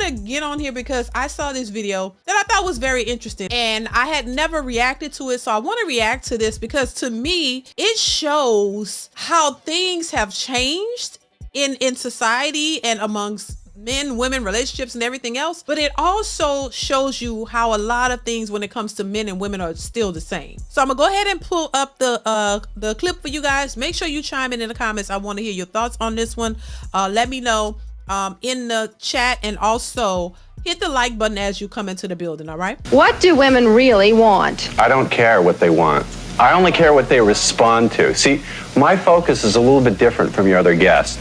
to get on here because I saw this video that I thought was very interesting and I had never reacted to it. So I want to react to this because to me, it shows how things have changed in society and amongst men, women, relationships, and everything else. But it also shows you how a lot of things when it comes to men and women are still the same. So I'm gonna go ahead and pull up the clip for you guys. Make sure you chime in the comments. I want to hear your thoughts on this one. Let me know in the chat, and also hit the like button as you come into the building. All right. What do women really want? I don't care what they want. I only care what they respond to. See, my focus is a little bit different from your other guests.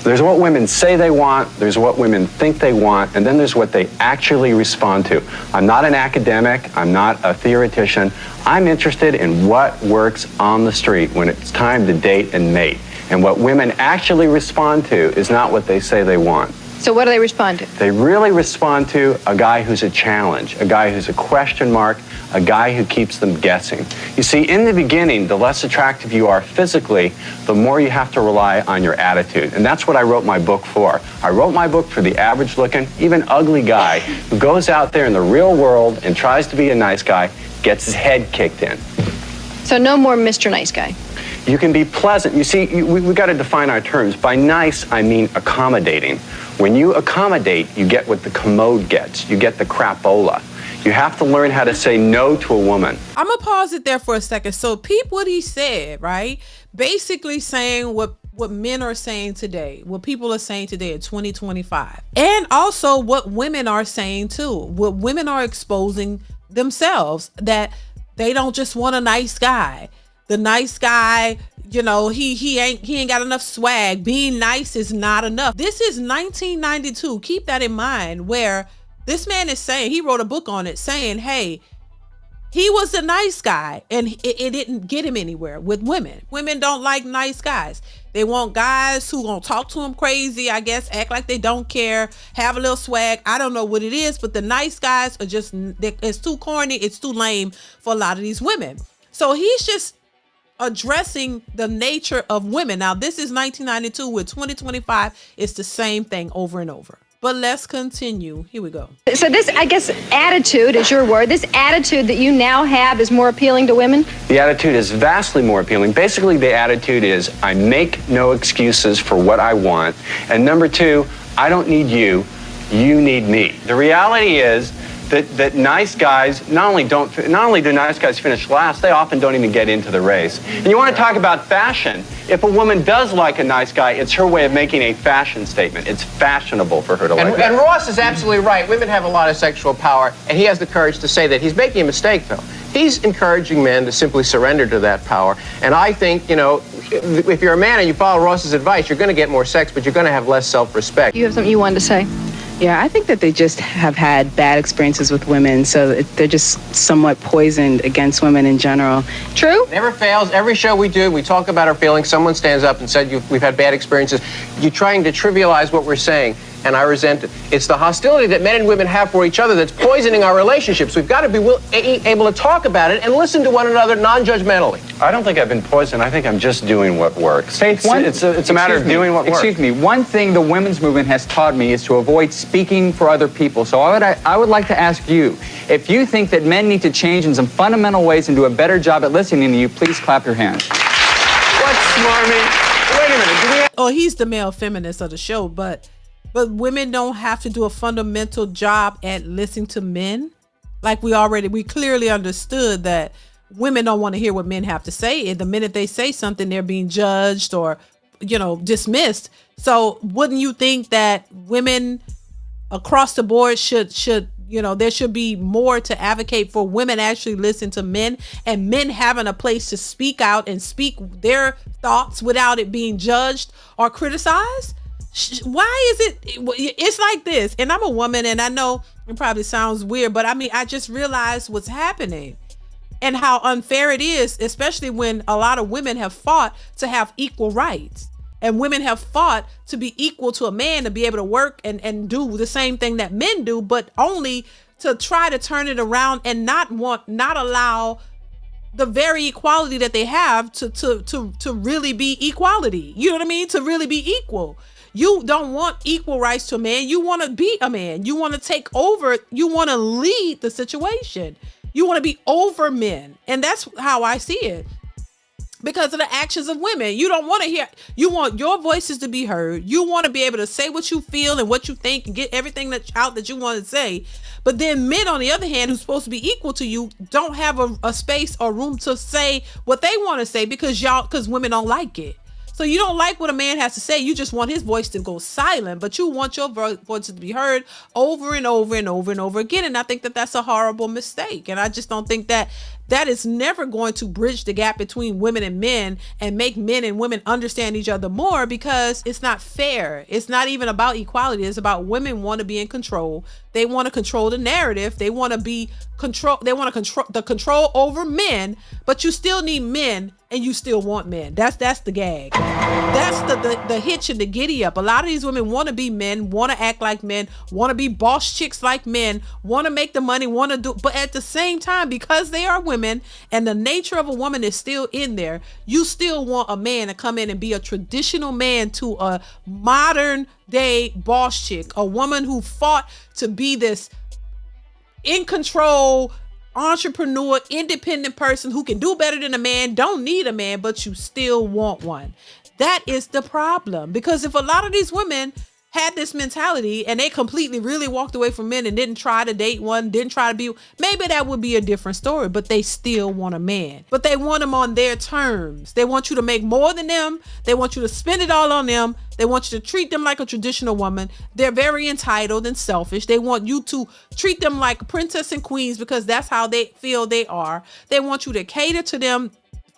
There's what women say they want, there's what women think they want, and then there's what they actually respond to. I'm not an academic, I'm not a theoretician. I'm interested in what works on the street when it's time to date and mate. And what women actually respond to is not what they say they want. So what do they respond to? They really respond to a guy who's a challenge, a guy who's a question mark, a guy who keeps them guessing. You see, in the beginning, the less attractive you are physically, the more you have to rely on your attitude. And that's what I wrote my book for. I wrote my book for the average looking, even ugly guy who goes out there in the real world and tries to be a nice guy, gets his head kicked in. So no more Mr. Nice Guy. You can be pleasant. You see, we got to define our terms. By nice, I mean accommodating. When you accommodate, you get what the commode gets. You get the crapola. You have to learn how to say no to a woman. I'm gonna pause it there for a second. So peep what he said, right? Basically saying what men are saying today, what people are saying today in 2025. And also what women are saying too. What women are exposing themselves, that they don't just want a nice guy. The nice guy, you know, he ain't got enough swag. Being nice is not enough. This is 1992. Keep that in mind, where this man is saying, he wrote a book on it saying, hey, he was a nice guy and it didn't get him anywhere with women. Women don't like nice guys. They want guys who gonna talk to them crazy, I guess, act like they don't care, have a little swag. I don't know what it is, but the nice guys are just, it's too corny, it's too lame for a lot of these women. So he's just addressing the nature of women. Now, this is 1992. With 2025, it's the same thing over and over. But let's continue. Here we go. So this, I guess, attitude is your word. This attitude that you now have is more appealing to women? The attitude is vastly more appealing. Basically, the attitude is I make no excuses for what I want. And number two, I don't need you, you need me. The reality is that nice guys not only do nice guys finish last, they often don't even get into the race. And you want to talk about fashion. If a woman does like a nice guy, it's her way of making a fashion statement. It's fashionable for her to like that. And Ross is absolutely right. Women have a lot of sexual power, and he has the courage to say that. He's making a mistake, though. He's encouraging men to simply surrender to that power. And I think, you know, if you're a man and you follow Ross's advice, you're going to get more sex, but you're going to have less self-respect. You have something you wanted to say? Yeah, I think that they just have had bad experiences with women, so they're just somewhat poisoned against women in general. True? Never fails. Every show we do, we talk about our feelings. Someone stands up and said, we've had bad experiences. You're trying to trivialize what we're saying, and I resent it. It's the hostility that men and women have for each other that's poisoning our relationships. We've got to be able to talk about it and listen to one another non-judgmentally. I don't think I've been poisoned. I think I'm just doing what works. It's a matter of doing what works. Excuse me. One thing the women's movement has taught me is to avoid speaking for other people. So I would like to ask you, if you think that men need to change in some fundamental ways and do a better job at listening to you, please clap your hands. What's smarmy? Wait a minute. Oh, he's the male feminist of the show, but women don't have to do a fundamental job at listening to men. Like we clearly understood that women don't want to hear what men have to say. And the minute they say something, they're being judged or, you know, dismissed. So wouldn't you think that women across the board should, you know, there should be more to advocate for women actually listen to men, and men having a place to speak out and speak their thoughts without it being judged or criticized? Why is it's like this? And I'm a woman, and I know it probably sounds weird, but I mean, I just realized what's happening and how unfair it is, especially when a lot of women have fought to have equal rights, and women have fought to be equal to a man, to be able to work and do the same thing that men do, but only to try to turn it around and not allow the very equality that they have to really be equality. You know what I mean? To really be equal. You don't want equal rights to a man. You want to be a man. You want to take over. You want to lead the situation. You want to be over men. And that's how I see it. Because of the actions of women. You don't want to hear, you want your voices to be heard. You want to be able to say what you feel and what you think and get everything out that you want to say. But then men, on the other hand, who's supposed to be equal to you, don't have a space or room to say what they want to say because women don't like it. So you don't like what a man has to say. You just want his voice to go silent, but you want your voice to be heard over and over and over and over again. And I think that that's a horrible mistake. And I just don't think that is never going to bridge the gap between women and men and make men and women understand each other more, because it's not fair. It's not even about equality. It's about women want to be in control. They want to control the narrative. They want to be control. They want to control the control over men, but you still need men and you still want men. That's the gag. That's the hitch and the giddy up. A lot of these women want to be men, want to act like men, want to be boss chicks like men, want to make the money, want to do, but at the same time, because they are women and the nature of a woman is still in there, you still want a man to come in and be a traditional man to a modern day boss chick, a woman who fought to be this in control, entrepreneur, independent person who can do better than a man, don't need a man, but you still want one. That is the problem. Because if a lot of these women had this mentality and they completely really walked away from men and didn't try to date one, didn't try to be, maybe that would be a different story, but they still want a man. But they want him on their terms. They want you to make more than them. They want you to spend it all on them. They want you to treat them like a traditional woman. They're very entitled and selfish. They want you to treat them like princess and queens because that's how they feel they are. They want you to cater to them.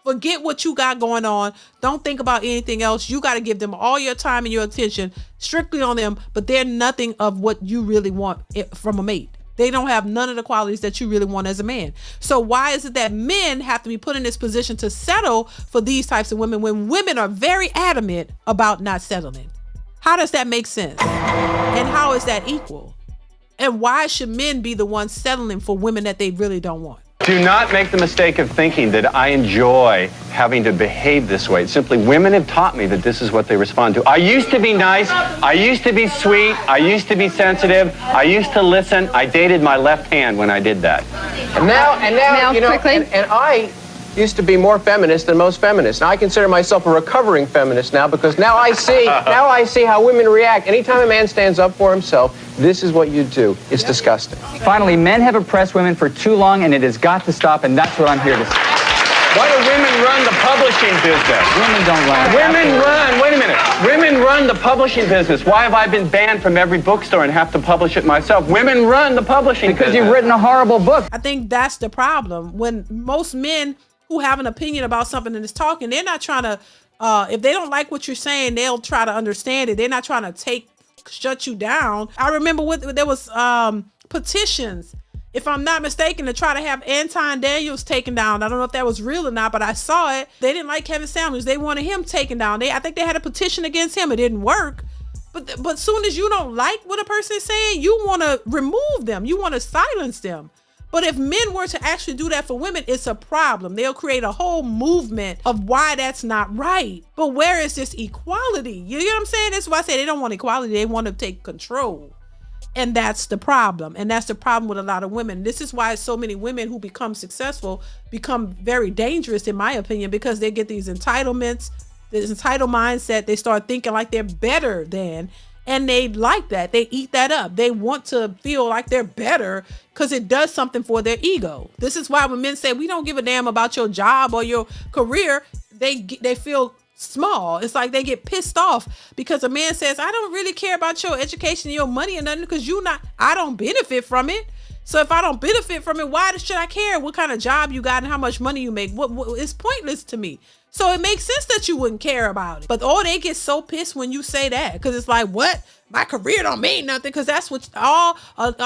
Forget what you got going on. Don't think about anything else. You got to give them all your time and your attention strictly on them, but they're nothing of what you really want from a mate. They don't have none of the qualities that you really want as a man. So why is it that men have to be put in this position to settle for these types of women when women are very adamant about not settling? How does that make sense? And how is that equal? And why should men be the ones settling for women that they really don't want? Do not make the mistake of thinking that I enjoy having to behave this way. It's simply women have taught me that this is what they respond to. I used to be nice. I used to be sweet. I used to be sensitive. I used to listen. I dated my left hand when I did that. And now, you know, quickly. and I used to be more feminist than most feminists. Now I consider myself a recovering feminist now because now I see how women react. Anytime a man stands up for himself, this is what you do. It's disgusting. Finally, men have oppressed women for too long, and it has got to stop, and that's what I'm here to say. Why do women run the publishing business? Women don't run. Wait a minute. Women run the publishing business. Why have I been banned from every bookstore and have to publish it myself? Women run the publishing business. Because you've written a horrible book. I think that's the problem. When most men who have an opinion about something and is talking, they're not trying to, if they don't like what you're saying, they'll try to understand it. They're not trying to shut you down. I remember there was petitions, if I'm not mistaken, to try to have Anton Daniels taken down. I don't know if that was real or not, but I saw it. They didn't like Kevin Samuels. They wanted him taken down. I think they had a petition against him. It didn't work. But soon as you don't like what a person is saying, you want to remove them. You want to silence them. But if men were to actually do that for women, it's a problem. They'll create a whole movement of why that's not right. But where is this equality? You know what I'm saying? That's why I say they don't want equality. They want to take control. And that's the problem. And that's the problem with a lot of women. This is why so many women who become successful become very dangerous, in my opinion, because they get these entitlements, this entitled mindset. They start thinking like they're better than. And they like that. They eat that up. They want to feel like they're better because it does something for their ego. This is why when men say, we don't give a damn about your job or your career, they feel small. It's like they get pissed off because a man says, I don't really care about your education, your money or nothing because I don't benefit from it. So if I don't benefit from it, why should I care what kind of job you got and how much money you make? It's pointless to me. So it makes sense that you wouldn't care about it. But they get so pissed when you say that because it's like, what? My career don't mean nothing because that's what all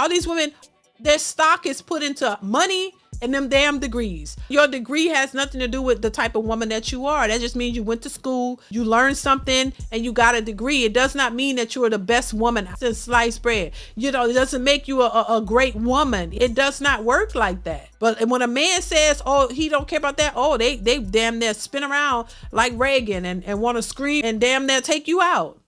these women, their stock is put into money and them damn degrees. Your degree has nothing to do with the type of woman that you are. That just means you went to school, you learned something, and you got a degree. It does not mean that you're the best woman since sliced bread. It doesn't make you a great woman. It does not work like that. But when a man says, oh, he don't care about that, they damn near spin around like Reagan and want to scream and damn near take you out.